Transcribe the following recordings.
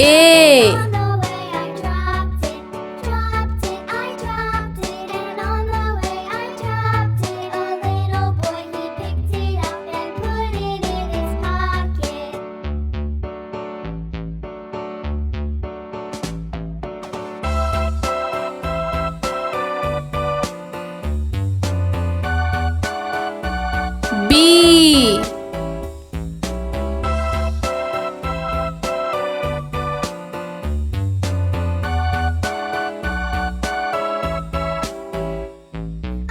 A. On the way I dropped it, I dropped it, and on the way I dropped it. A little boy, he picked it up and put it in his pocket. B.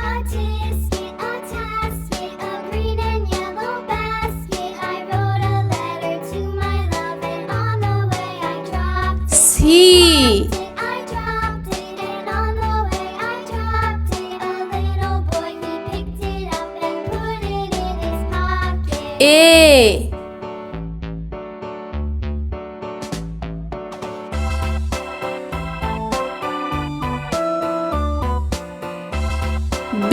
A tisket, a tasket, a green and yellow basket. I wrote a letter to my love, and on the way I dropped it. C. I dropped it, and on the way I dropped it. A little boy, he picked it up and put it in his pocket. A. B.